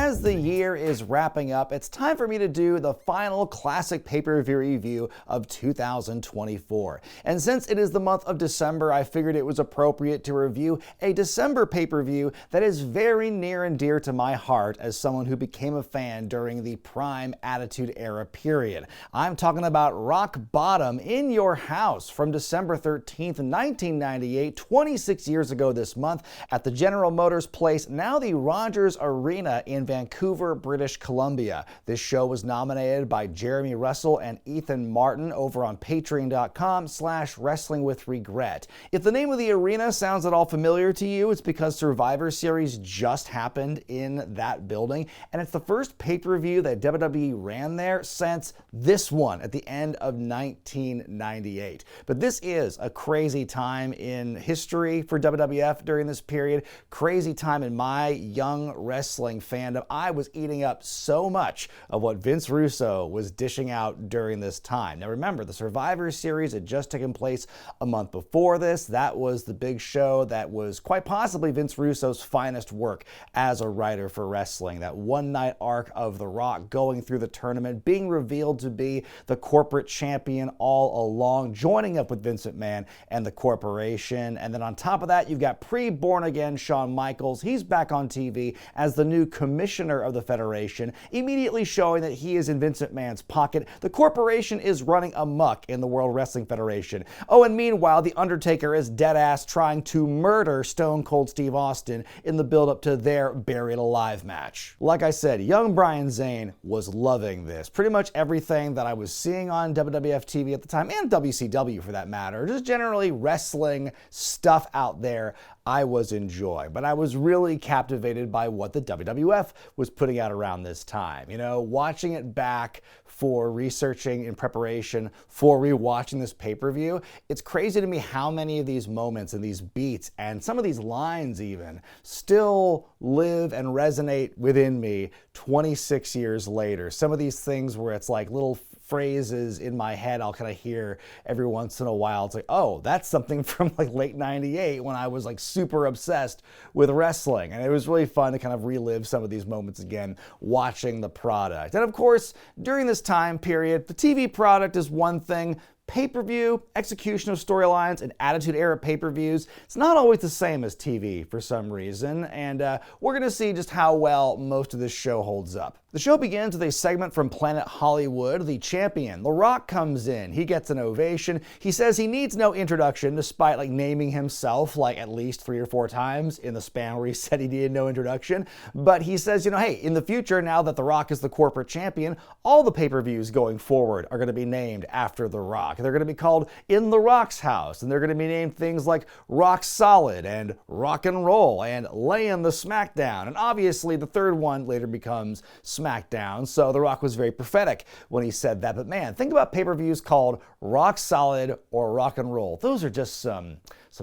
as the year is wrapping up, it's time for me to do the final classic pay-per-view review of 2024. And since it is the month of December, I figured it was appropriate to review a December pay-per-view that is very near and dear to my heart as someone who became a fan during the prime Attitude Era period. I'm talking about Rock Bottom in Your House from December 13th, 1998, 26 years ago this month, at the General Motors Place, now the Rogers Arena in Vancouver, British Columbia. This show was nominated by Jeremy Russell and Ethan Martin over on patreon.com/wrestlingwithregret. If the name of the arena sounds at all familiar to you, it's because Survivor Series just happened in that building, and it's the first pay-per-view that WWE ran there since this one at the end of 1998. But this is a crazy time in history for WWF during this period, crazy time in my young wrestling fandom. I was eating up so much of what Vince Russo was dishing out during this time. Now remember, the Survivor Series had just taken place a month before this. That was the big show that was quite possibly Vince Russo's finest work as a writer for wrestling. That one-night arc of The Rock going through the tournament, being revealed to be the corporate champion all along, joining up with Vince McMahon and the corporation. And then on top of that, you've got pre-born-again Shawn Michaels. He's back on TV as the new commissioner of the Federation, immediately showing that he is in Vince McMahon's pocket. The corporation is running amok in the World Wrestling Federation. Oh, and meanwhile, The Undertaker is dead-ass trying to murder Stone Cold Steve Austin in the build-up to their Buried Alive match. Like I said, young Brian Zane was loving this. Pretty much everything that I was seeing on WWF TV at the time, and WCW for that matter, just generally wrestling stuff out there, I was enjoying. But I was really captivated by what the WWF was putting out around this time. You know, watching it back for researching in preparation for rewatching this pay-per-view, it's crazy to me how many of these moments and these beats and some of these lines even still live and resonate within me 26 years later. Some of these things where it's like little phrases in my head I'll kind of hear every once in a while. It's like, oh, that's something from like late 98 when I was like super obsessed with wrestling. And it was really fun to kind of relive some of these moments again watching the product. And of course, during this time period, the TV product is one thing. Pay-per-view, execution of storylines, and Attitude Era pay-per-views, it's not always the same as TV for some reason, and we're going to see just how well most of this show holds up. The show begins with a segment from Planet Hollywood. The champion, The Rock, comes in. He gets an ovation. He says he needs no introduction, despite like naming himself like at least 3 or 4 times in the span where he said he needed no introduction. But he says, you know, hey, in the future, now that The Rock is the corporate champion, all the pay-per-views going forward are going to be named after The Rock. They're going to be called In the Rock's House, and they're going to be named things like Rock Solid and Rock and Roll and Layin' the Smackdown. And obviously the third one later becomes SmackDown, so The Rock was very prophetic when he said that. But man, think about pay-per-views called Rock Solid or Rock and Roll. Those are just some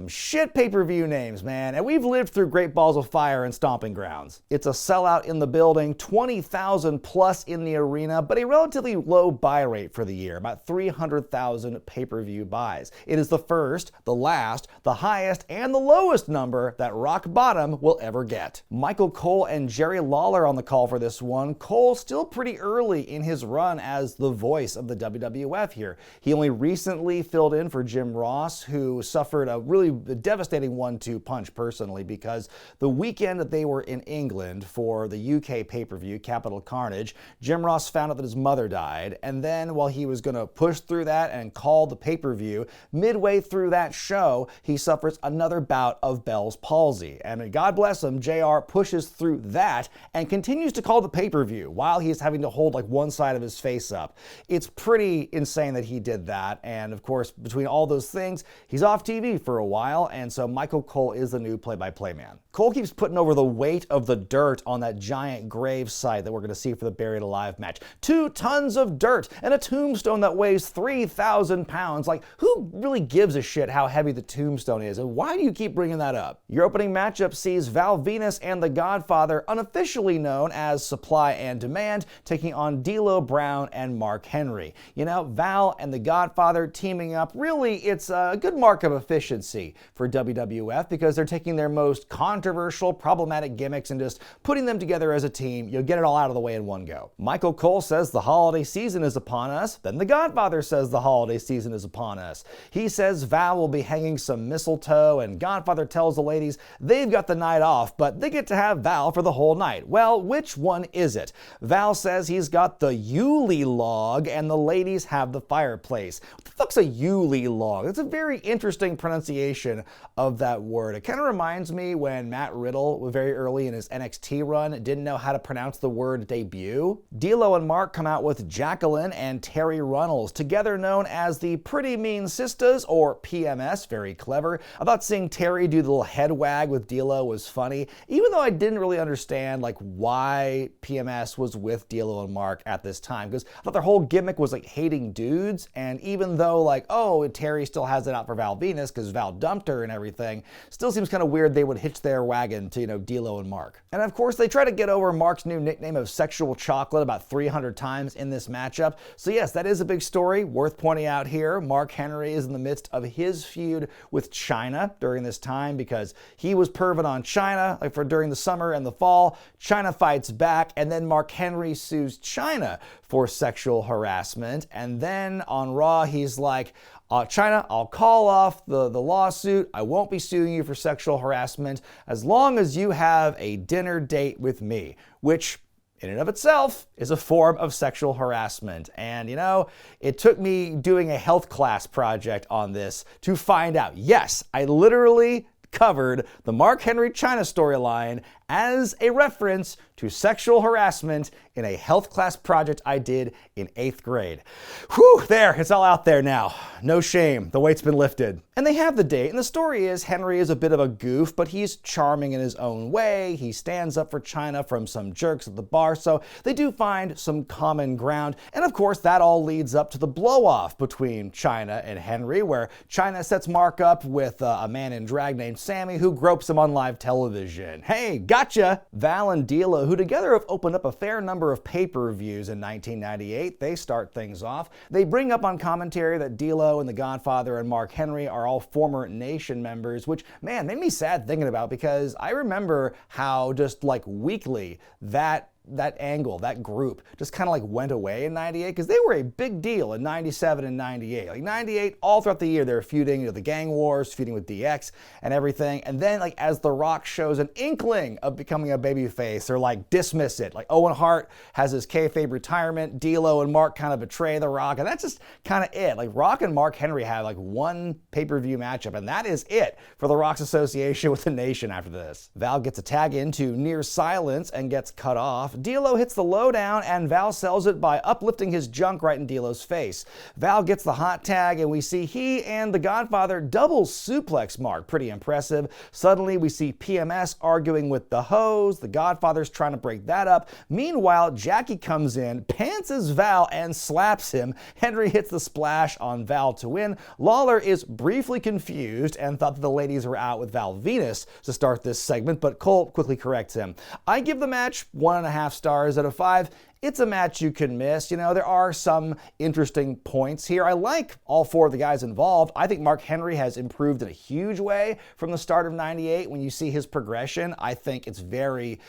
shit pay-per-view names, man, and we've lived through Great Balls of Fire and Stomping Grounds. It's a sellout in the building, 20,000 plus in the arena, but a relatively low buy rate for the year, about 300,000 pay-per-view buys. It is the first, the last, the highest, and the lowest number that Rock Bottom will ever get. Michael Cole and Jerry Lawler on the call for this one. Cole still pretty early in his run as the voice of the WWF here. He only recently filled in for Jim Ross, who suffered a really devastating 1-2 punch personally, because the weekend that they were in England for the UK pay-per-view, Capital Carnage, Jim Ross found out that his mother died, and then while he was going to push through that and call the pay-per-view, midway through that show, he suffers another bout of Bell's palsy. And God bless him, JR pushes through that and continues to call the pay-per-view while he's having to hold like one side of his face up. It's pretty insane that he did that, and of course, between all those things, he's off TV for a while, and so Michael Cole is the new play-by-play man. Cole keeps putting over the weight of the dirt on that giant grave site that we're going to see for the Buried Alive match. 2 tons of dirt and a tombstone that weighs 3,000 pounds. Like, who really gives a shit how heavy the tombstone is, and why do you keep bringing that up? Your opening matchup sees Val Venis and the Godfather, unofficially known as Supply and Demand, taking on D'Lo Brown and Mark Henry. You know, Val and the Godfather teaming up, really, it's a good mark of efficiency for WWF because they're taking their most controversial controversial, problematic gimmicks and just putting them together as a team. You'll get it all out of the way in one go. Michael Cole says the holiday season is upon us. Then the Godfather says the holiday season is upon us. He says Val will be hanging some mistletoe, and Godfather tells the ladies they've got the night off, but they get to have Val for the whole night. Well, which one is it? Val says he's got the Yule log, and the ladies have the fireplace. What the fuck's a Yule log? It's a very interesting pronunciation of that word. It kind of reminds me when Matt Riddle, very early in his NXT run, didn't know how to pronounce the word debut. D'Lo and Mark come out with Jacqueline and Terry Runnels, together known as the Pretty Mean Sisters, or PMS. Very clever. I thought seeing Terry do the little head wag with D'Lo was funny, even though I didn't really understand like why PMS was with D'Lo and Mark at this time, because I thought their whole gimmick was like hating dudes, and even though like, oh, Terry still has it out for Val Venis because Val dumped her and everything, still seems kind of weird they would hitch their wagon to, D'Lo and Mark. And of course, they try to get over Mark's new nickname of Sexual Chocolate about 300 times in this matchup. So yes, that is a big story worth pointing out here. Mark Henry is in the midst of his feud with Chyna during this time because he was perving on Chyna like for during the summer and the fall. Chyna fights back, and then Mark Henry sues Chyna for sexual harassment. And then on Raw, he's like, Chyna, I'll call off the lawsuit. I won't be suing you for sexual harassment as long as you have a dinner date with me, which in and of itself is a form of sexual harassment. And it took me doing a health class project on this to find out. Yes, I literally covered the Mark Henry Chyna storyline as a reference to sexual harassment in a health class project I did in 8th grade. Whew, there, it's all out there now. No shame, the weight's been lifted. And they have the date, and the story is Henry is a bit of a goof, but he's charming in his own way. He stands up for Chyna from some jerks at the bar, so they do find some common ground. And of course, that all leads up to the blow-off between Chyna and Henry, where Chyna sets Mark up with a man in drag named Sammy, who gropes him on live television. Hey, gotcha! Val and D'Lo, who together have opened up a fair number of pay-per-views in 1998, they start things off. They bring up on commentary that D'Lo and the Godfather and Mark Henry are all former Nation members, which, man, made me sad thinking about, because I remember how just like weekly that angle, that group just kind of like went away in 98, because they were a big deal in 97 and 98. Like 98, all throughout the year, they were feuding, the gang wars, feuding with DX and everything. And then like as The Rock shows an inkling of becoming a babyface, or like dismiss it. Like Owen Hart has his kayfabe retirement, D'Lo and Mark kind of betray The Rock, and that's just kind of it. Like Rock and Mark Henry have like one pay-per-view matchup, and that is it for The Rock's association with the Nation after this. Val gets a tag into near silence and gets cut off. D'Lo hits the lowdown, and Val sells it by uplifting his junk right in D'Lo's face. Val gets the hot tag, and we see he and the Godfather double suplex Mark. Pretty impressive. Suddenly, we see PMS arguing with the Hoes. The Godfather's trying to break that up. Meanwhile, Jackie comes in, pantses Val, and slaps him. Henry hits the splash on Val to win. Lawler is briefly confused and thought that the ladies were out with Val Venis to start this segment, but Cole quickly corrects him. I give the match 1.5 stars out of 5. It's a match you can miss. There are some interesting points here. I like all 4 of the guys involved. I think Mark Henry has improved in a huge way from the start of 98. When you see his progression, I think it's very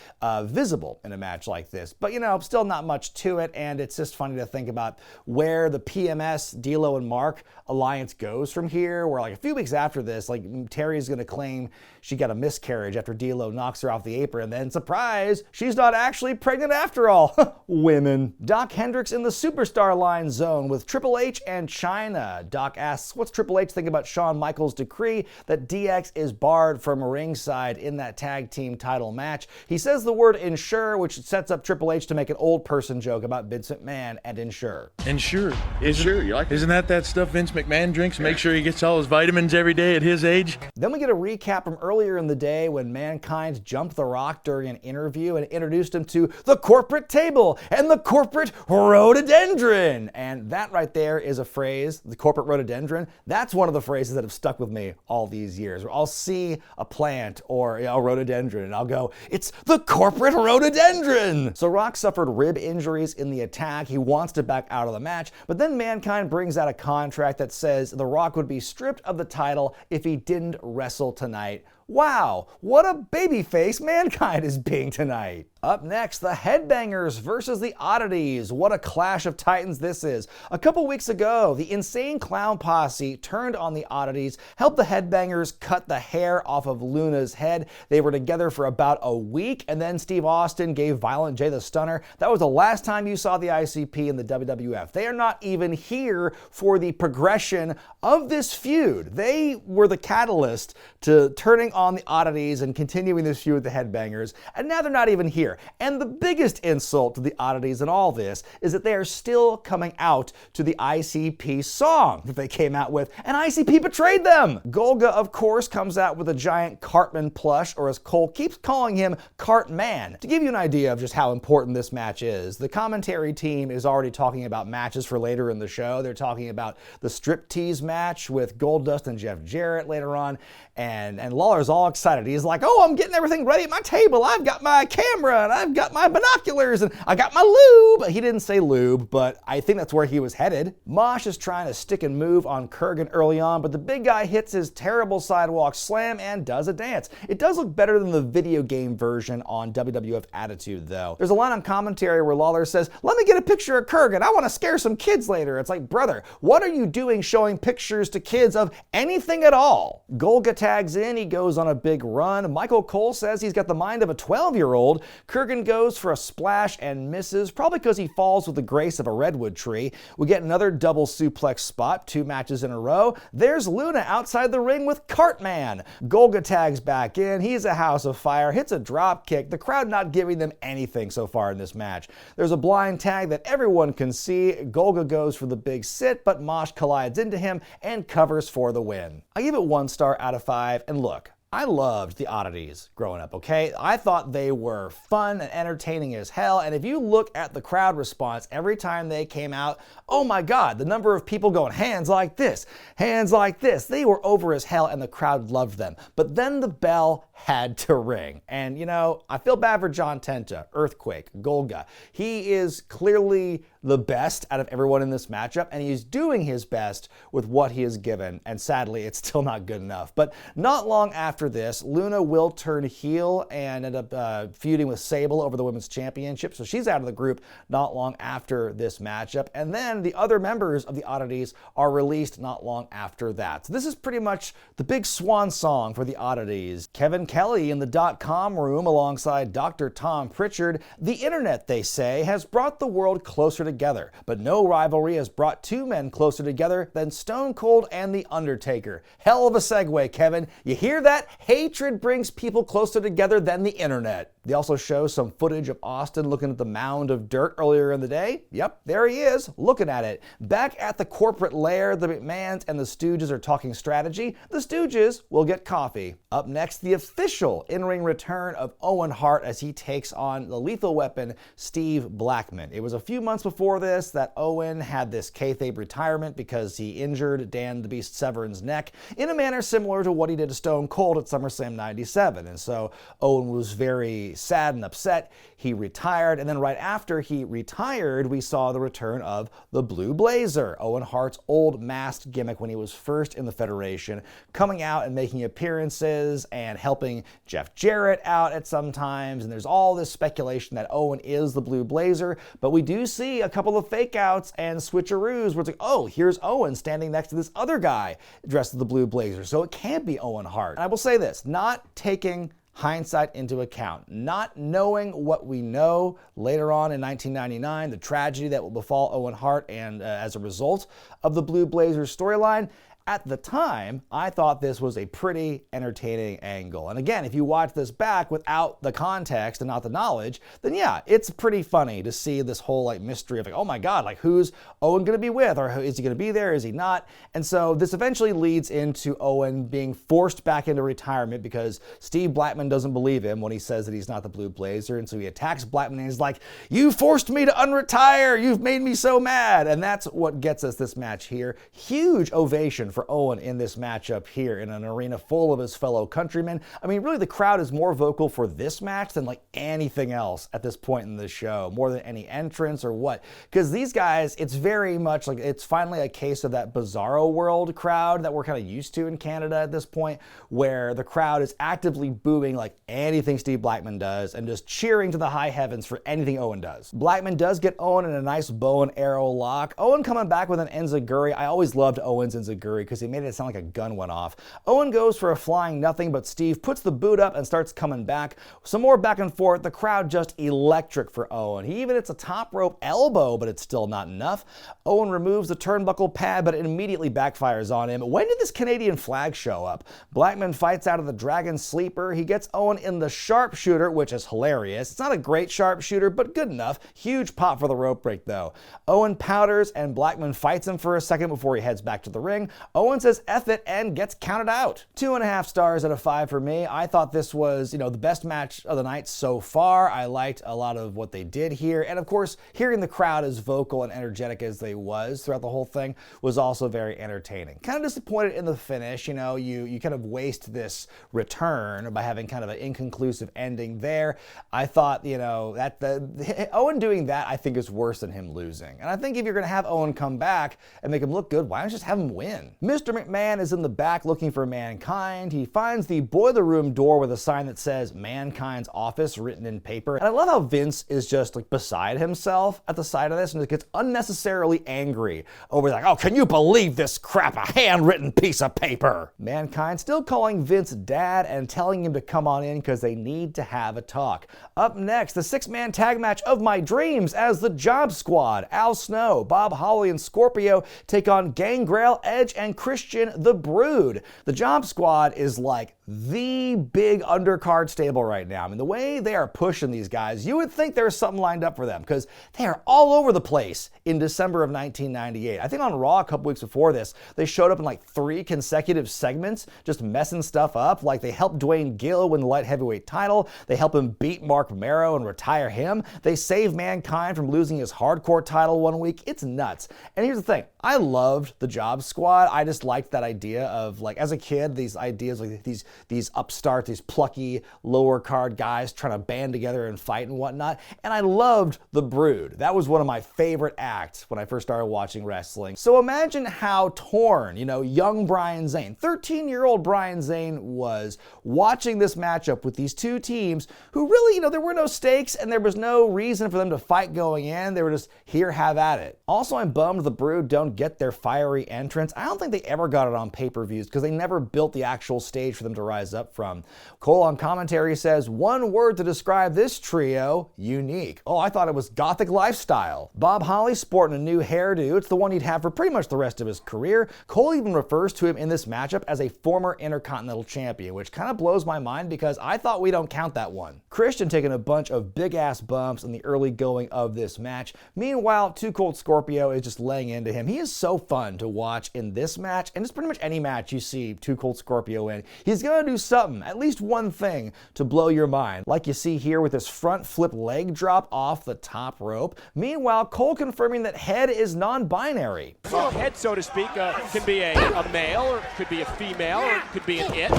visible in a match like this. But, still not much to it, and it's just funny to think about where the PMS, D'Lo and Mark alliance goes from here, where like a few weeks after this, like Terry's going to claim she got a miscarriage after D'Lo knocks her off the apron, and then surprise, she's not actually pregnant after all. Women. Doc Hendricks in the Superstar Line zone with Triple H and Chyna. Doc asks, what's Triple H think about Shawn Michaels' decree that DX is barred from ringside in that tag team title match? He says the word ensure, which sets up Triple H to make an old person joke about Vince McMahon and ensure. Ensure. You like it? Isn't that stuff Vince McMahon drinks? Make sure he gets all his vitamins every day at his age. Then we get a recap from earlier in the day when Mankind jumped The Rock during an interview and introduced him to the corporate table and the corporate rhododendron. And that right there is a phrase, the corporate rhododendron. That's one of the phrases that have stuck with me all these years. Where I'll see a plant or a rhododendron and I'll go, it's the corporate rhododendron. So Rock suffered rib injuries in the attack. He wants to back out of the match, but then Mankind brings out a contract that says The Rock would be stripped of the title if he didn't wrestle tonight. Wow, what a babyface Mankind is being tonight. Up next, the Headbangers versus the Oddities. What a clash of titans this is. A couple weeks ago, the Insane Clown Posse turned on the Oddities, helped the Headbangers cut the hair off of Luna's head. They were together for about a week, and then Steve Austin gave Violent J the Stunner. That was the last time you saw the ICP in the WWF. They are not even here for the progression of this feud. They were the catalyst to turning on the Oddities and continuing this feud with the Headbangers, and now they're not even here. And the biggest insult to the Oddities in all this is that they are still coming out to the ICP song that they came out with, and ICP betrayed them. Golga, of course, comes out with a giant Cartman plush, or as Cole keeps calling him, Cartman. To give you an idea of just how important this match is, the commentary team is already talking about matches for later in the show. They're talking about the Striptease match with Goldust and Jeff Jarrett later on, and Lawler's all excited. He's like, oh, I'm getting everything ready at my table. I've got my camera, and I've got my binoculars, and I got my lube. He didn't say lube, but I think that's where he was headed. Mosh is trying to stick and move on Kurgan early on, but the big guy hits his terrible sidewalk slam and does a dance. It does look better than the video game version on WWF Attitude, though. There's a line on commentary where Lawler says, let me get a picture of Kurgan. I want to scare some kids later. It's like, brother, what are you doing showing pictures to kids of anything at all? Golga tags in. He goes on a big run. Michael Cole says he's got the mind of a 12-year-old. Kurgan goes for a splash and misses, probably because he falls with the grace of a redwood tree. We get another double suplex spot, 2 matches in a row. There's Luna outside the ring with Cartman. Golga tags back in. He's a house of fire, hits a drop kick. The crowd not giving them anything so far in this match. There's a blind tag that everyone can see. Golga goes for the big sit, but Mosh collides into him and covers for the win. I give it 1 star out of 5, and look, I loved the Oddities growing up, okay? I thought they were fun and entertaining as hell, and if you look at the crowd response every time they came out, oh my God, the number of people going hands like this, they were over as hell, and the crowd loved them. But then the bell had to ring, and you know, I feel bad for John Tenta, Earthquake, Golga. He is clearly the best out of everyone in this matchup, and he's doing his best with what he is given, and sadly, it's still not good enough. But not long after this, Luna will turn heel and end up feuding with Sable over the Women's Championship, so she's out of the group not long after this matchup, and then the other members of the Oddities are released not long after that. So this is pretty much the big swan song for the Oddities. Kevin Kelly in the .com room alongside Dr. Tom Pritchard. The internet, they say, has brought the world closer together, but no rivalry has brought 2 men closer together than Stone Cold and The Undertaker. Hell of a segue, Kevin. You hear that? Hatred brings people closer together than the internet. They also show some footage of Austin looking at the mound of dirt earlier in the day. Yep, there he is, looking at it. Back at the corporate lair, the McMahons and the Stooges are talking strategy. The Stooges will get coffee. Up next, the official in-ring return of Owen Hart as he takes on the Lethal Weapon, Steve Blackman. It was a few months before this that Owen had this kayfabe retirement because he injured Dan the Beast Severn's neck in a manner similar to what he did to Stone Cold at SummerSlam 97. And so Owen was very sad and upset. He retired, and then right after he retired, we saw the return of the Blue Blazer, Owen Hart's old masked gimmick when he was first in the Federation, coming out and making appearances and helping Jeff Jarrett out at some times, and there's all this speculation that Owen is the Blue Blazer, but we do see a couple of fake outs and switcheroos where it's like, oh, here's Owen standing next to this other guy dressed as the Blue Blazer, so it can't be Owen Hart. And I will say this, not taking hindsight into account, not knowing what we know later on in 1999, the tragedy that will befall Owen Hart and as a result of the Blue Blazers storyline, at the time, I thought this was a pretty entertaining angle. And again, if you watch this back without the context and not the knowledge, then yeah, it's pretty funny to see this whole like mystery of like, oh my God, like who's Owen gonna be with? Or is he gonna be there? Is he not? And so this eventually leads into Owen being forced back into retirement because Steve Blackman doesn't believe him when he says that he's not the Blue Blazer. And so he attacks Blackman and he's like, you forced me to unretire. You've made me so mad. And that's what gets us this match here. Huge ovation for Owen in this matchup here in an arena full of his fellow countrymen. I mean, really, the crowd is more vocal for this match than like anything else at this point in the show, more than any entrance or what. Because these guys, it's very much like it's finally a case of that Bizarro World crowd that we're kind of used to in Canada at this point, where the crowd is actively booing like anything Steve Blackman does and just cheering to the high heavens for anything Owen does. Blackman does get Owen in a nice bow and arrow lock. Owen coming back with an enziguri. I always loved Owen's enziguri because he made it sound like a gun went off. Owen goes for a flying nothing, but Steve puts the boot up and starts coming back. Some more back and forth. The crowd just electric for Owen. He even hits a top rope elbow, but it's still not enough. Owen removes the turnbuckle pad, but it immediately backfires on him. When did this Canadian flag show up? Blackman fights out of the Dragon Sleeper. He gets Owen in the sharpshooter, which is hilarious. It's not a great sharpshooter, but good enough. Huge pop for the rope break, though. Owen powders, and Blackman fights him for a second before he heads back to the ring. Owen says F it and gets counted out. 2.5 stars out of 5 for me. I thought this was, the best match of the night so far. I liked a lot of what they did here. And of course, hearing the crowd as vocal and energetic as they was throughout the whole thing was also very entertaining. Kind of disappointed in the finish. You kind of waste this return by having kind of an inconclusive ending there. I thought, that the Owen doing that, I think, is worse than him losing. And I think if you're going to have Owen come back and make him look good, why don't you just have him win? Mr. McMahon is in the back looking for Mankind. He finds the boiler room door with a sign that says Mankind's office written in paper. And I love how Vince is just like beside himself at the side of this and just gets unnecessarily angry over like, oh, can you believe this crap? A handwritten piece of paper. Mankind still calling Vince dad and telling him to come on in because they need to have a talk. Up next, the 6-man tag match of my dreams as the Job Squad. Al Snow, Bob Holly, and Scorpio take on Gangrel, Edge, and Christian the Brood. The Job Squad is like the big undercard stable right now. I mean, the way they are pushing these guys, you would think there's something lined up for them because they are all over the place in December of 1998. I think on Raw a couple weeks before this, they showed up in like 3 consecutive segments, just messing stuff up. Like they helped Dwayne Gill win the light heavyweight title. They help him beat Mark Marrow and retire him. They save Mankind from losing his hardcore title one week. It's nuts. And here's the thing. I loved the Job Squad. I just liked that idea of, like, as a kid, these ideas, like these upstart, these plucky lower card guys trying to band together and fight and whatnot. And I loved the Brood. That was one of my favorite acts when I first started watching wrestling. So imagine how torn, young Brian Zane, 13-year-old Brian Zane was watching this matchup with these two teams who really, there were no stakes and there was no reason for them to fight going in. They were just here, have at it. Also, I'm bummed the Brood don't get their fiery entrance. I don't think they ever got it on pay-per-views because they never built the actual stage for them to rise up from. Cole on commentary says, one word to describe this trio, unique. Oh, I thought it was gothic lifestyle. Bob Holly sporting a new hairdo. It's the one he'd have for pretty much the rest of his career. Cole even refers to him in this matchup as a former Intercontinental Champion, which kind of blows my mind because I thought we don't count that one. Christian taking a bunch of big-ass bumps in the early going of this match. Meanwhile, Too Cold Scorpio is just laying into him. He is so fun to watch in this match, and it's pretty much any match you see Too Cold Scorpio in. He's gonna do something, at least one thing, to blow your mind, like you see here with this front flip leg drop off the top rope. Meanwhile, Cole confirming that Head is non-binary. Well, Head, so to speak, can be a male, or it could be a female, or it could be an it.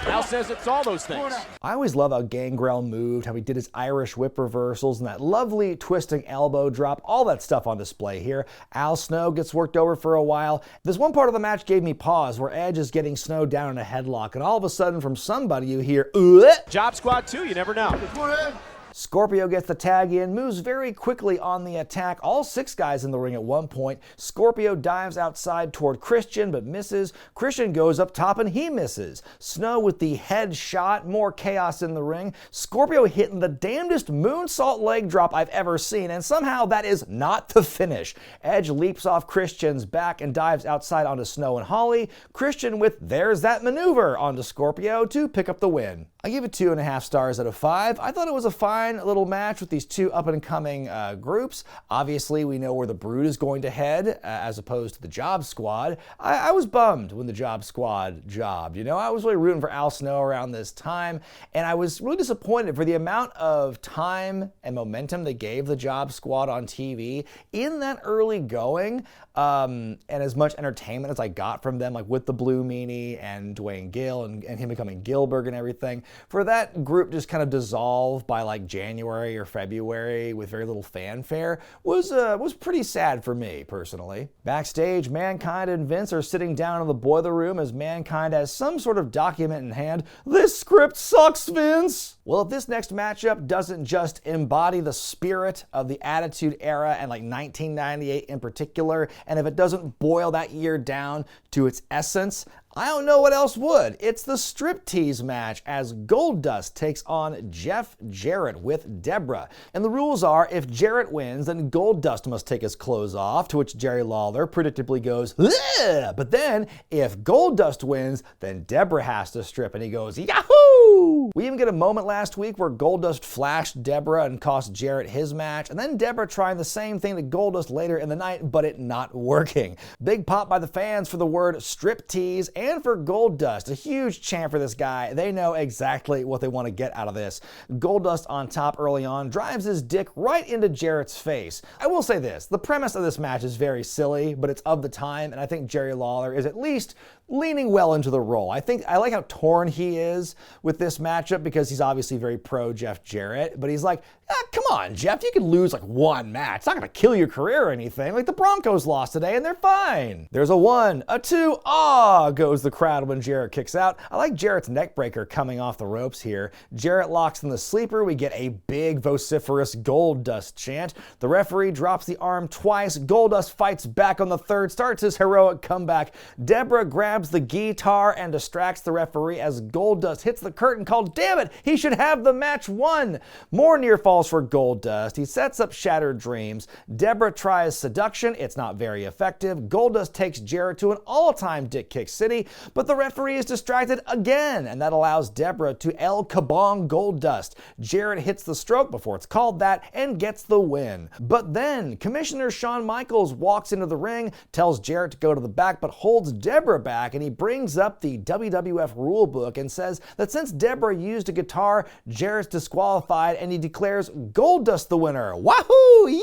Al says it's all those things. I always love how Gangrel moved, how he did his Irish whip reversals and that lovely twisting elbow drop, all that stuff on display here. Al Snow gets worked over for a while. This one part of the match gave me pause where Edge is getting Snow down in a headlock and all of a sudden from somebody you hear, "Ugh." Job Squad too, you never know. Scorpio gets the tag in, moves very quickly on the attack. All 6 guys in the ring at one point. Scorpio dives outside toward Christian, but misses. Christian goes up top and he misses. Snow with the head shot, more chaos in the ring. Scorpio hitting the damnedest moonsault leg drop I've ever seen, and somehow that is not the finish. Edge leaps off Christian's back and dives outside onto Snow and Holly. Christian with there's that maneuver onto Scorpio to pick up the win. I give it 2.5 stars out of 5. I thought it was a fine fine little match with these two up-and-coming groups. Obviously, we know where the Brood is going to head, as opposed to the Job Squad. I was bummed when the Job Squad jobbed. I was really rooting for Al Snow around this time, and I was really disappointed for the amount of time and momentum they gave the Job Squad on TV in that early going, and as much entertainment as I got from them, like with the Blue Meanie and Dwayne Gill and him becoming Gilbert and everything, for that group just kind of dissolve by like January or February with very little fanfare was pretty sad for me personally. Backstage, Mankind and Vince are sitting down in the boiler room as Mankind has some sort of document in hand. This script sucks, Vince! Well, if this next matchup doesn't just embody the spirit of the Attitude Era and like 1998 in particular, and if it doesn't boil that year down to its essence, I don't know what else would. It's the Striptease match as Goldust takes on Jeff Jarrett with Deborah. And the rules are, if Jarrett wins, then Goldust must take his clothes off, to which Jerry Lawler predictably goes, ugh! But then, if Goldust wins, then Deborah has to strip, and he goes, yahoo! We even get a moment last week where Goldust flashed Deborah and cost Jarrett his match, and then Deborah trying the same thing to Goldust later in the night, but it not working. Big pop by the fans for the word Striptease, and for Goldust, a huge chant for this guy. They know exactly what they want to get out of this. Goldust on top early on drives his dick right into Jarrett's face. I will say this, the premise of this match is very silly, but it's of the time, and I think Jerry Lawler is at least leaning well into the role. I like how torn he is with this matchup because he's obviously very pro Jeff Jarrett, but he's like, come on, Jeff, you can lose like one match. It's not going to kill your career or anything. Like the Broncos lost today and they're fine. There's a 1, a 2, goes the crowd when Jarrett kicks out. I like Jarrett's neck breaker coming off the ropes here. Jarrett locks in the sleeper. We get a big vociferous Goldust chant. The referee drops the arm twice. Goldust fights back on the third, starts his heroic comeback. Deborah grabs the guitar and distracts the referee as Goldust hits the curtain call. Damn it, he should have the match won. More near falls for Goldust. He sets up Shattered Dreams. Deborah tries seduction. It's not very effective. Goldust takes Jarrett to an all-time dick kick city, but the referee is distracted again, and that allows Deborah to El Kabong Goldust. Jarrett hits the stroke before it's called that and gets the win. But then Commissioner Shawn Michaels walks into the ring, tells Jarrett to go to the back, but holds Deborah back, and he brings up the WWF rulebook and says that since Deborah used a guitar, Jarrett's disqualified, and he declares Goldust the winner. Wahoo! Yub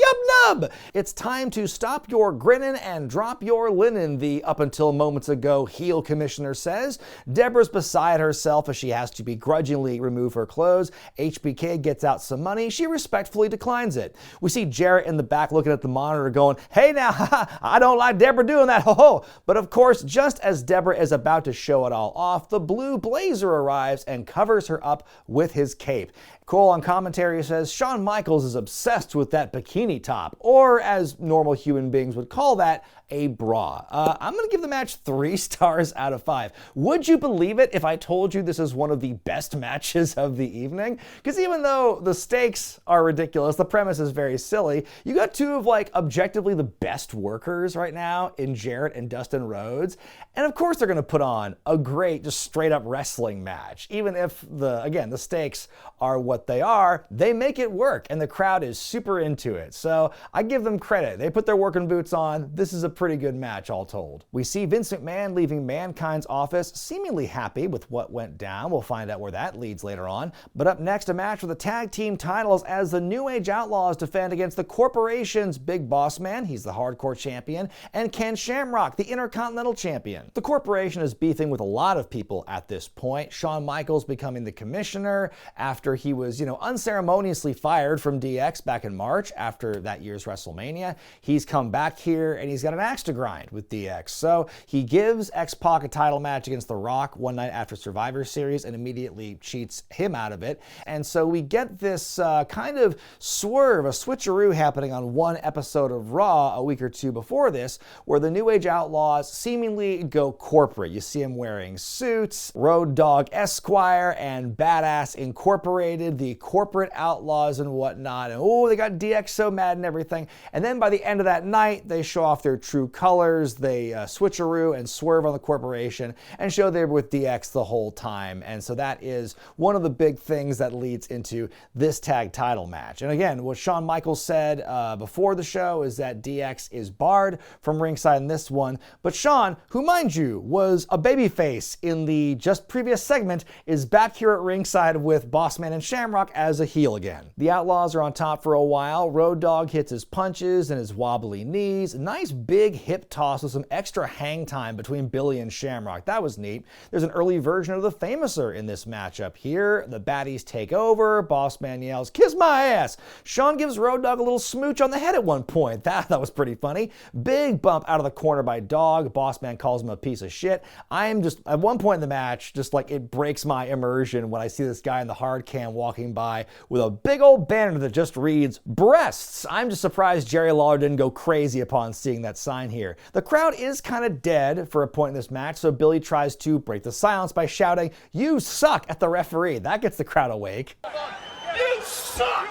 nub! It's time to stop your grinning and drop your linen, the up until moments ago heel commissioner says. Deborah's beside herself as she has to begrudgingly remove her clothes. HBK gets out some money. She respectfully declines it. We see Jarrett in the back looking at the monitor going, hey now, I don't like Deborah doing that, ho ho. But of course, just as Deborah is about to show it all off, the blue blazer arrives and covers her up with his cape. Cole on commentary says Shawn Michaels is obsessed with that bikini top, or as normal human beings would call that, a bra. I'm going to give the match 3 stars out of 5. Would you believe it if I told you this is one of the best matches of the evening? Because even though the stakes are ridiculous, the premise is very silly, you got two of like objectively the best workers right now in Jarrett and Dustin Rhodes. And of course they're going to put on a great, just straight up wrestling match. Even if the stakes are what they are, they make it work and the crowd is super into it. So I give them credit. They put their working boots on. This is a pretty good match all told. We see Vince McMahon leaving Mankind's office, seemingly happy with what went down. We'll find out where that leads later on. But up next, a match for the tag team titles as the New Age Outlaws defend against the Corporation's Big Boss Man, he's the hardcore champion, and Ken Shamrock, the Intercontinental Champion. The Corporation is beefing with a lot of people at this point. Shawn Michaels becoming the commissioner after he was, unceremoniously fired from DX back in March after that year's WrestleMania. He's come back here and he's got an axe to grind with DX. So he gives X-Pac a title match against The Rock one night after Survivor Series and immediately cheats him out of it. And so we get this kind of swerve, a switcheroo happening on one episode of Raw a week or two before this, where the New Age Outlaws seemingly go corporate. You see him wearing suits, Road Dogg Esquire and Badass Incorporated, the corporate outlaws and whatnot. And they got DX so mad and everything. And then by the end of that night, they show off their true true colors. They switcheroo and swerve on the corporation and show they were with DX the whole time. And so that is one of the big things that leads into this tag title match. And again, what Shawn Michaels said before the show is that DX is barred from ringside in this one. But Shawn, who mind you was a babyface in the just previous segment, is back here at ringside with Bossman and Shamrock as a heel again. The Outlaws are on top for a while. Road Dogg hits his punches and his wobbly knees. Nice big hip toss with some extra hang time between Billy and Shamrock. That was neat. There's an early version of the Famouser in this matchup here. The baddies take over. Bossman yells, "Kiss my ass!" Shawn gives Road Dogg a little smooch on the head at one point. That was pretty funny. Big bump out of the corner by Dogg. Bossman calls him a piece of shit. I am just, at one point in the match, just like it breaks my immersion when I see this guy in the hard cam walking by with a big old banner that just reads, "Breasts." I'm just surprised Jerry Lawler didn't go crazy upon seeing that sign here. The crowd is kind of dead for a point in this match, so Billy tries to break the silence by shouting, "You suck," at the referee. That gets the crowd awake. You suck!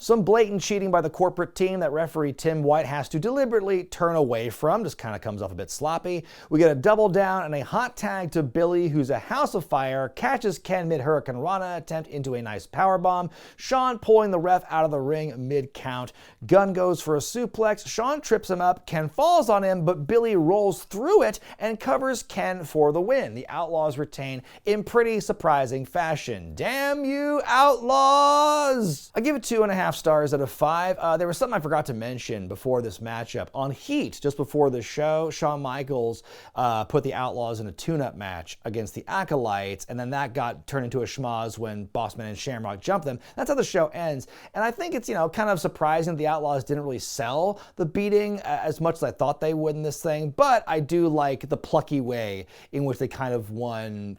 Some blatant cheating by the corporate team that referee Tim White has to deliberately turn away from. Just kind of comes off a bit sloppy. We get a double down and a hot tag to Billy, who's a house of fire, catches Ken mid-Hurricane Rana attempt into a nice powerbomb. Shawn pulling the ref out of the ring mid-count. Gunn goes for a suplex. Shawn trips him up. Ken falls on him, but Billy rolls through it and covers Ken for the win. The Outlaws retain in pretty surprising fashion. Damn you, Outlaws! I give it 2.5 stars out of 5. There was something I forgot to mention before this matchup. On Heat, just before the show, Shawn Michaels put the Outlaws in a tune-up match against the Acolytes, and then that got turned into a schmoz when Bossman and Shamrock jumped them. That's how the show ends. And I think it's, kind of surprising the Outlaws didn't really sell the beating as much as I thought they would in this thing, but I do like the plucky way in which they kind of won,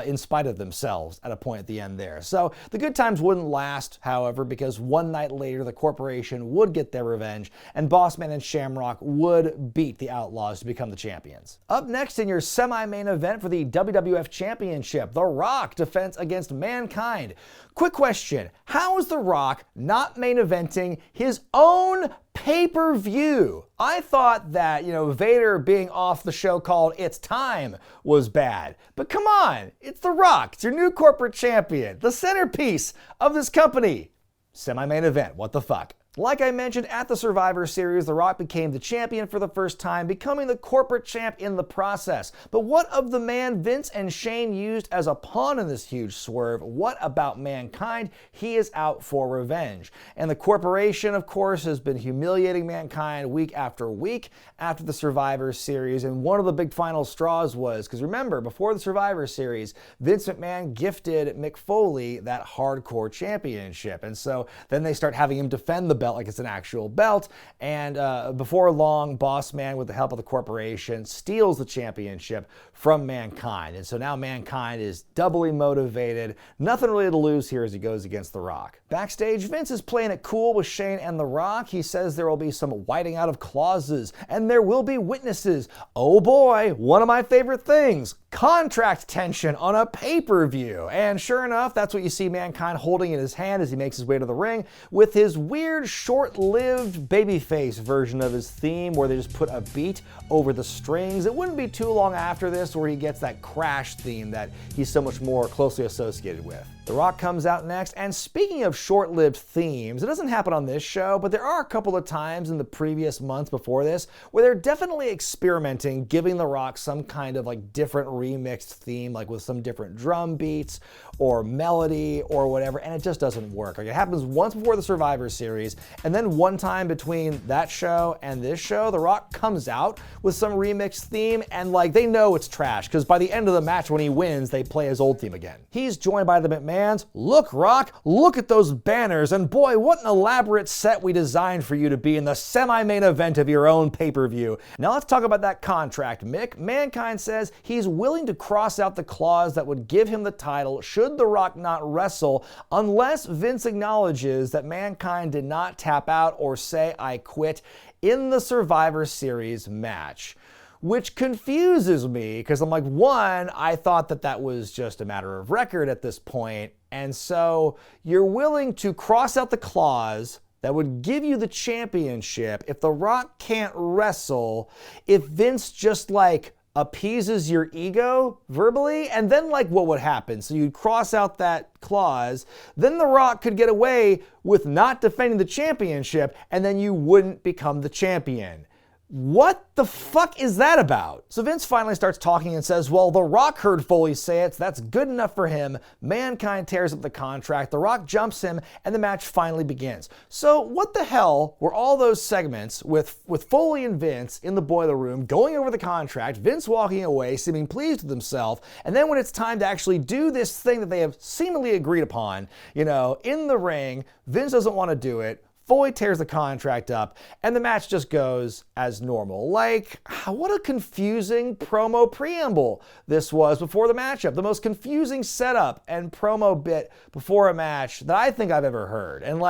in spite of themselves at a point at the end there. So the good times wouldn't last, however, because one night later, the corporation would get their revenge, and Bossman and Shamrock would beat the Outlaws to become the champions. Up next in your semi-main event for the WWF Championship, The Rock defense against Mankind. Quick question, how is The Rock not main eventing his own pay-per-view? I thought that, Vader being off the show called It's Time was bad. But come on, it's The Rock. It's your new corporate champion, the centerpiece of this company. Semi-main event, what the fuck? Like I mentioned at the Survivor Series, The Rock became the champion for the first time, becoming the corporate champ in the process. But what of the man Vince and Shane used as a pawn in this huge swerve? What about Mankind? He is out for revenge. And the corporation, of course, has been humiliating Mankind week after week after the Survivor Series. And one of the big final straws was, because remember, before the Survivor Series, Vince McMahon gifted Mick Foley that hardcore championship. And so then they start having him defend the belt like it's an actual belt, and before long, Boss Man, with the help of the corporation, steals the championship from Mankind. And so now Mankind is doubly motivated. Nothing really to lose here as he goes against The Rock. Backstage, Vince is playing it cool with Shane and The Rock. He says there will be some whiting out of clauses, and there will be witnesses. Oh boy, one of my favorite things, contract tension on a pay-per-view. And sure enough, that's what you see Mankind holding in his hand as he makes his way to the ring with his weird short-lived babyface version of his theme where they just put a beat over the strings. It wouldn't be too long after this where he gets that Crash theme that he's so much more closely associated with. The Rock comes out next, and speaking of short-lived themes, it doesn't happen on this show, but there are a couple of times in the previous months before this where they're definitely experimenting, giving The Rock some kind of different remixed theme, like with some different drum beats or melody or whatever, and it just doesn't work. It happens once before the Survivor Series, and then one time between that show and this show, The Rock comes out with some remixed theme, and they know it's trash, because by the end of the match when he wins, they play his old theme again. He's joined by the McMahon. Look, Rock, look at those banners, and boy, what an elaborate set we designed for you to be in the semi-main event of your own pay-per-view. Now let's talk about that contract, Mick. Mankind says he's willing to cross out the clause that would give him the title should The Rock not wrestle, unless Vince acknowledges that Mankind did not tap out or say I quit in the Survivor Series match. Which confuses me, because I'm one, I thought that was just a matter of record at this point, and so you're willing to cross out the clause that would give you the championship if The Rock can't wrestle, if Vince just like appeases your ego verbally, and then like what would happen? So you'd cross out that clause, then The Rock could get away with not defending the championship, and then you wouldn't become the champion. What the fuck is that about? So Vince finally starts talking and says, well, The Rock heard Foley say it, so that's good enough for him. Mankind tears up the contract, The Rock jumps him, and the match finally begins. So what the hell were all those segments with Foley and Vince in the boiler room going over the contract, Vince walking away, seeming pleased with himself, and then when it's time to actually do this thing that they have seemingly agreed upon, in the ring, Vince doesn't want to do it. Foley tears the contract up, and the match just goes as normal. Like, what a confusing promo preamble this was before the matchup. The most confusing setup and promo bit before a match that I think I've ever heard. And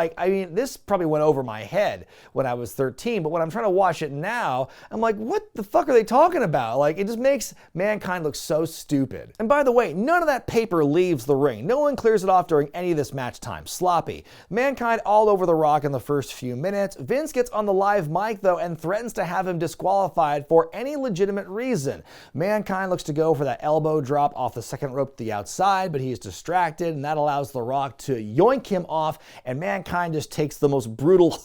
this probably went over my head when I was 13, but when I'm trying to watch it now, I'm like, what the fuck are they talking about? Like, it just makes Mankind look so stupid. And by the way, none of that paper leaves the ring. No one clears it off during any of this match time. Sloppy. Mankind all over The Rock in the first few minutes. Vince gets on the live mic though and threatens to have him disqualified for any legitimate reason. Mankind looks to go for that elbow drop off the second rope to the outside, but he's distracted, and that allows The Rock to yoink him off, and Mankind just takes the most brutal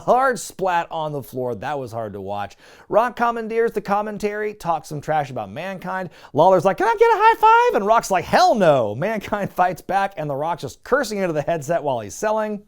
hard splat on the floor. That was hard to watch. Rock commandeers the commentary, talks some trash about Mankind. Lawler's like, can I get a high five? And Rock's like, hell no. Mankind fights back, and The Rock's just cursing into the headset while he's selling.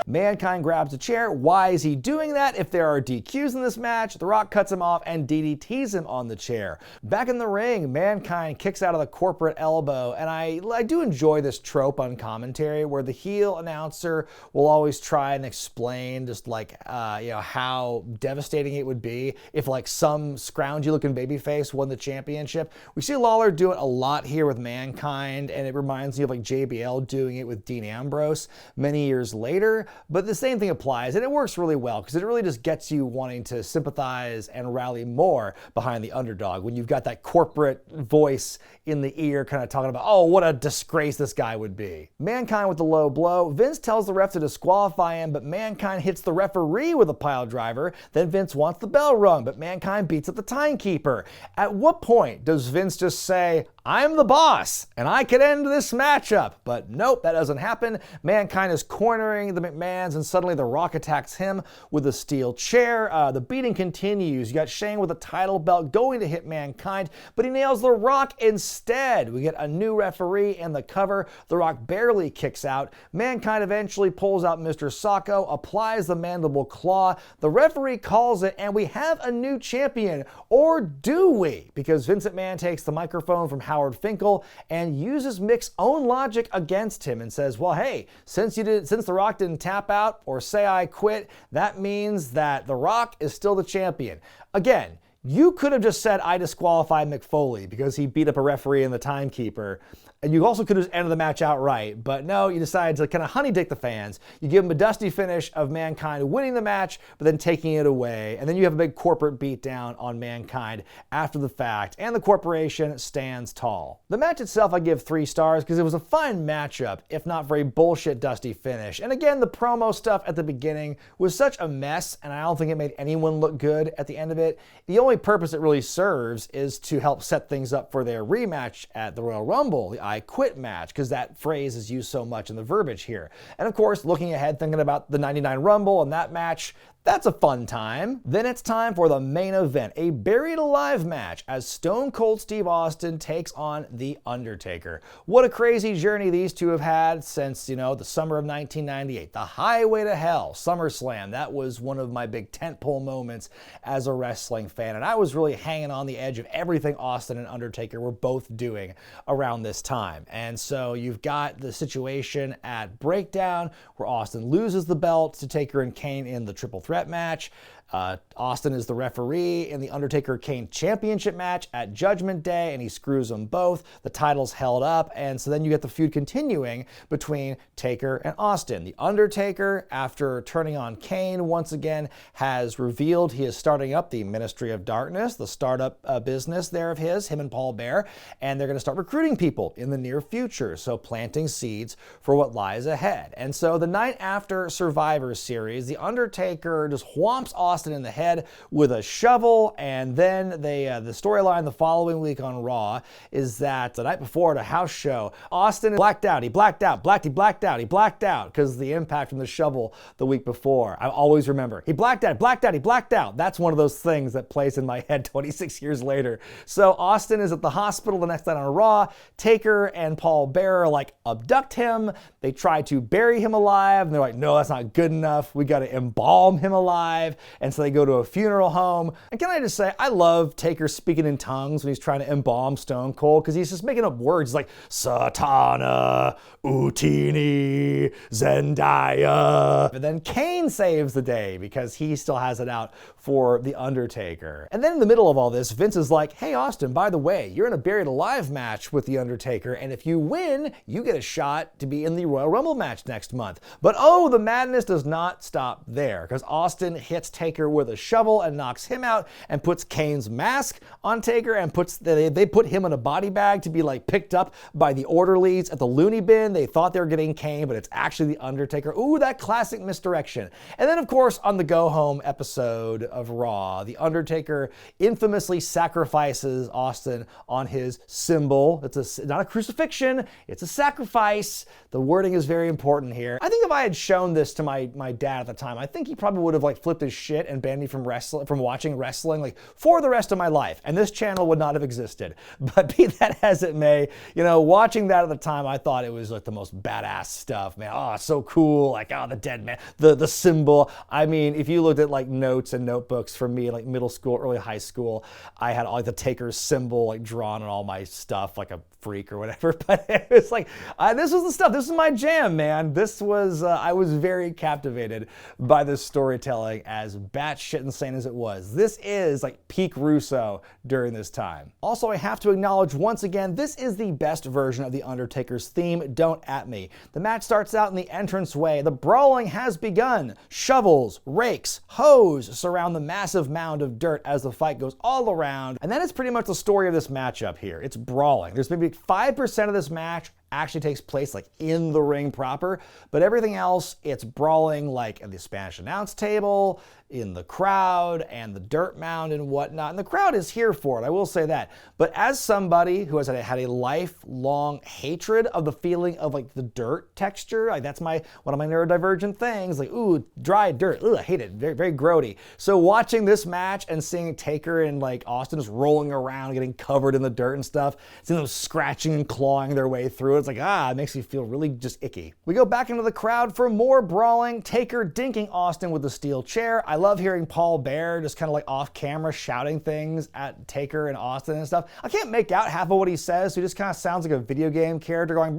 Mankind grabs a chair. Why is he doing that? If there are DQs in this match, The Rock cuts him off and DDTs him on the chair. Back in the ring, Mankind kicks out of the corporate elbow, and I do enjoy this trope on commentary where the heel announcer will always try and explain just how devastating it would be if some scroungy looking babyface won the championship. We see Lawler do it a lot here with Mankind, and it reminds me of JBL doing it with Dean Ambrose many years later. But the same thing applies, and it works really well because it really just gets you wanting to sympathize and rally more behind the underdog when you've got that corporate voice in the ear kind of talking about, oh, what a disgrace this guy would be. Mankind with the low blow. Vince tells the ref to disqualify him, but Mankind hits the referee with a pile driver. Then Vince wants the bell rung, but Mankind beats up the timekeeper. At what point does Vince just say, I'm the boss, and I can end this matchup? But nope, that doesn't happen. Mankind is cornering the McMahons, and suddenly The Rock attacks him with a steel chair. The beating continues. You got Shane with a title belt going to hit Mankind, but he nails The Rock instead. We get a new referee in the cover. The Rock barely kicks out. Mankind eventually pulls out Mr. Sacco, applies the mandible claw. The referee calls it, and we have a new champion. Or do we? Because Vince McMahon takes the microphone from Howard Finkel and uses Mick's own logic against him and says, well, hey, since The Rock didn't tap out or say I quit, that means that The Rock is still the champion. Again, you could have just said I disqualified Mick Foley because he beat up a referee and the timekeeper. And you also could have ended the match outright, but no, you decided to kind of honey-dick the fans. You give them a dusty finish of Mankind winning the match, but then taking it away. And then you have a big corporate beatdown on Mankind after the fact, and the corporation stands tall. The match itself I give 3 stars because it was a fine matchup, if not for a bullshit dusty finish. And again, the promo stuff at the beginning was such a mess, and I don't think it made anyone look good at the end of it. The only purpose it really serves is to help set things up for their rematch at the Royal Rumble, the I Quit match, because that phrase is used so much in the verbiage here. And of course, looking ahead, thinking about the 99 Rumble and that match, that's a fun time. Then it's time for the main event, a buried alive match as Stone Cold Steve Austin takes on The Undertaker. What a crazy journey these two have had since, the summer of 1998. The Highway to Hell, SummerSlam. That was one of my big tentpole moments as a wrestling fan, and I was really hanging on the edge of everything Austin and Undertaker were both doing around this time. And so you've got the situation at Breakdown where Austin loses the belt to Taker and Kane in the Triple Threat match. Austin is the referee in the Undertaker-Kane championship match at Judgment Day, and he screws them both. The title's held up, and so then you get the feud continuing between Taker and Austin. The Undertaker, after turning on Kane once again, has revealed he is starting up the Ministry of Darkness, the startup business there of him and Paul Bearer, and they're going to start recruiting people in the near future, so planting seeds for what lies ahead. And so the night after Survivor Series, The Undertaker just whomps Austin in the head with a shovel, and then the storyline the following week on Raw is that the night before at a house show, Austin blacked out, he blacked out because of the impact from the shovel the week before. I always remember, he blacked out. That's one of those things that plays in my head 26 years later. So Austin is at the hospital the next night on Raw. Taker and Paul Bearer abduct him. They try to bury him alive, and they're like, no, that's not good enough. We got to embalm him alive. And so they go to a funeral home. And can I just say, I love Taker speaking in tongues when he's trying to embalm Stone Cold, because he's just making up words like Satana, Utini, Zendaya. But then Kane saves the day because he still has it out for The Undertaker. And then in the middle of all this, Vince is like, hey Austin, by the way, you're in a buried alive match with The Undertaker, and if you win, you get a shot to be in the Royal Rumble match next month. But oh, the madness does not stop there, because Austin hits Taker with a shovel and knocks him out, and puts Kane's mask on Taker, and they put him in a body bag to be picked up by the orderlies at the loony bin. They thought they were getting Kane, but it's actually The Undertaker. Ooh, that classic misdirection. And then of course on the go home episode of Raw, The Undertaker infamously sacrifices Austin on his symbol. It's not a crucifixion, it's a sacrifice. The wording is very important here. I think if I had shown this to my dad at the time, I think he probably would have flipped his shit and banned me from watching wrestling for the rest of my life, and this channel would not have existed. But be that as it may, watching that at the time, I thought it was the most badass stuff, man. Oh, so cool. The dead man, the symbol. I mean, if you looked at notes and notebooks from me middle school, early high school, I had all the Taker's symbol drawn on all my stuff like a freak or whatever. But it was this was the stuff. This is my jam, man. This was I was very captivated by this storytelling, as batshit insane as it was. This is peak Russo during this time. Also, I have to acknowledge once again, this is the best version of The Undertaker's theme, Don't At Me. The match starts out in the entranceway. The brawling has begun. Shovels, rakes, hoes surround the massive mound of dirt as the fight goes all around. And that is pretty much the story of this matchup here. It's brawling. There's maybe 5% of this match actually takes place in the ring proper, but everything else, it's brawling at the Spanish announce table, in the crowd, and the dirt mound and whatnot. And the crowd is here for it, I will say that. But as somebody who has had a lifelong hatred of the feeling of the dirt texture, that's one of my neurodivergent things, ooh, dry dirt, ugh, I hate it, very, very grody. So watching this match and seeing Taker and Austin just rolling around, getting covered in the dirt and stuff, seeing them scratching and clawing their way through, it's it makes me feel really just icky. We go back into the crowd for more brawling, Taker dinking Austin with the steel chair. I love hearing Paul Bearer just kind of off camera shouting things at Taker and Austin and stuff. I can't make out half of what he says, so he just kind of sounds like a video game character going,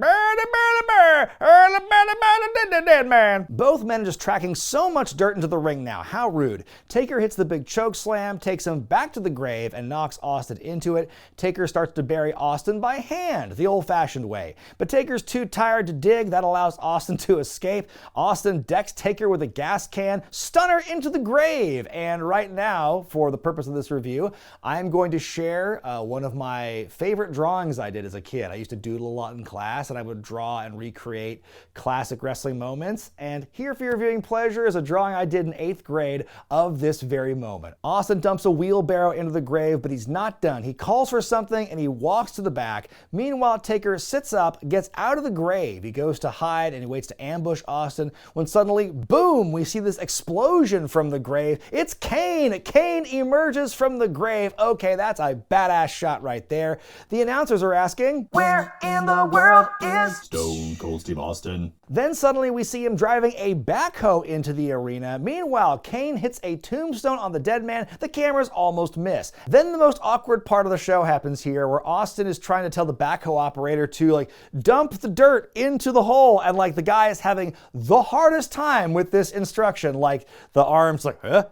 dead man. Both men are just tracking so much dirt into the ring now. How rude. Taker hits the big choke slam, takes him back to the grave, and knocks Austin into it. Taker starts to bury Austin by hand, the old-fashioned way. But Taker's too tired to dig. That allows Austin to escape. Austin decks Taker with a gas can, stunner into the grave. And right now, for the purpose of this review, I'm going to share one of my favorite drawings I did as a kid. I used to doodle a lot in class, and I would draw and recreate classic wrestling moments. And here for your viewing pleasure is a drawing I did in 8th grade of this very moment. Austin dumps a wheelbarrow into the grave, but he's not done. He calls for something, and he walks to the back. Meanwhile, Taker sits up, gets out of the grave. He goes to hide, and he waits to ambush Austin, when suddenly, boom, we see this explosion from the grave. It's Kane! Kane emerges from the grave. Okay, that's a badass shot right there. The announcers are asking, where in the world is Stone Cold Steve Austin? Then suddenly we see him driving a backhoe into the arena. Meanwhile, Kane hits a tombstone on the dead man. The cameras almost miss. Then the most awkward part of the show happens here, where Austin is trying to tell the backhoe operator to dump the dirt into the hole, and the guy is having the hardest time with this instruction. The arms huh?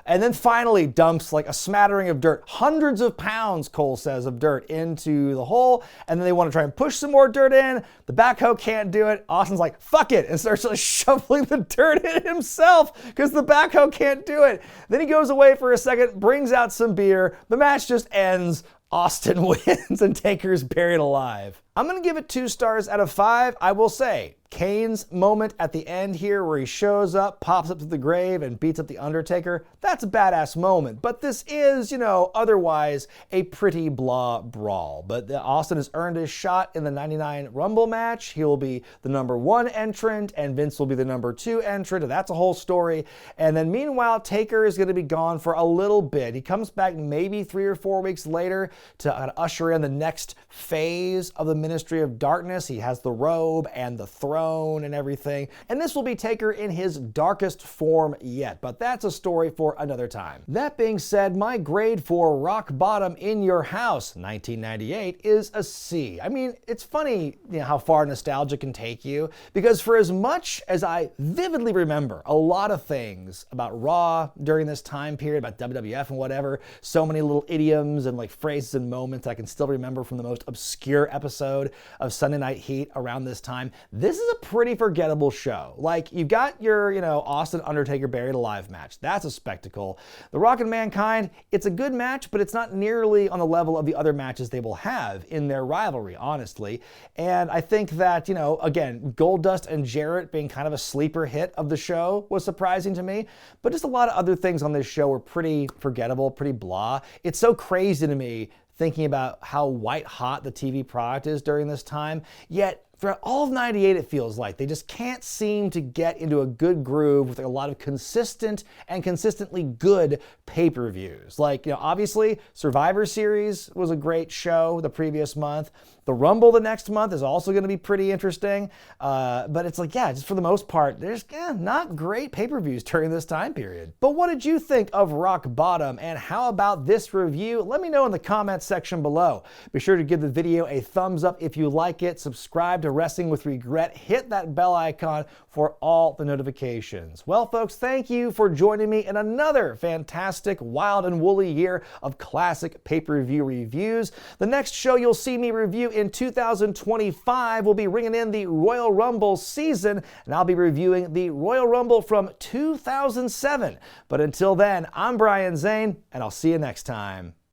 and then finally dumps like a smattering of dirt, hundreds of pounds, Cole says, of dirt into the hole, and then they want to try and push some more dirt in. The backhoe can't do it. Austin's like, fuck it, and starts like shoveling the dirt in himself because the backhoe can't do it. Then he goes away for a second, brings out some beer. The match just ends. Austin wins and Taker's buried alive. I'm going to give it 2 stars out of 5. I will say, Kane's moment at the end here where he shows up, pops up to the grave, and beats up the Undertaker, that's a badass moment. But this is, otherwise a pretty blah brawl. But Austin has earned his shot in the 99 Rumble match. He will be the number 1 entrant, and Vince will be the number 2 entrant, and that's a whole story. And then meanwhile, Taker is going to be gone for a little bit. He comes back maybe 3 or 4 weeks later to usher in the next phase of the Ministry of Darkness. He has the robe and the throne and everything. And this will be Taker in his darkest form yet, but that's a story for another time. That being said, my grade for Rock Bottom in Your House 1998 is a C. I mean, it's funny how far nostalgia can take you, because for as much as I vividly remember a lot of things about Raw during this time period, about WWF and whatever, so many little idioms and like phrases and moments I can still remember from the most obscure episode of Sunday Night Heat around this time. This is a pretty forgettable show. Like, you've got your, Austin Undertaker buried alive match. That's a spectacle. The Rock and Mankind, it's a good match, but it's not nearly on the level of the other matches they will have in their rivalry, honestly. And I think that, again, Goldust and Jarrett being kind of a sleeper hit of the show was surprising to me, but just a lot of other things on this show were pretty forgettable, pretty blah. It's so crazy to me thinking about how white hot the TV product is during this time, yet throughout all of 98, it feels like they just can't seem to get into a good groove with a lot of consistent and consistently good pay-per-views. Like, obviously, Survivor Series was a great show the previous month. The Rumble the next month is also going to be pretty interesting. But it's like, just for the most part, there's not great pay-per-views during this time period. But what did you think of Rock Bottom, and how about this review? Let me know in the comments section below. Be sure to give the video a thumbs up if you like it. Subscribe to Wrestling with Regret. Hit that bell icon for all the notifications. Well, folks, thank you for joining me in another fantastic, wild and woolly year of classic pay-per-view reviews. The next show you'll see me review in 2025 will be ringing in the Royal Rumble season, and I'll be reviewing the Royal Rumble from 2007. But until then, I'm Brian Zane, and I'll see you next time.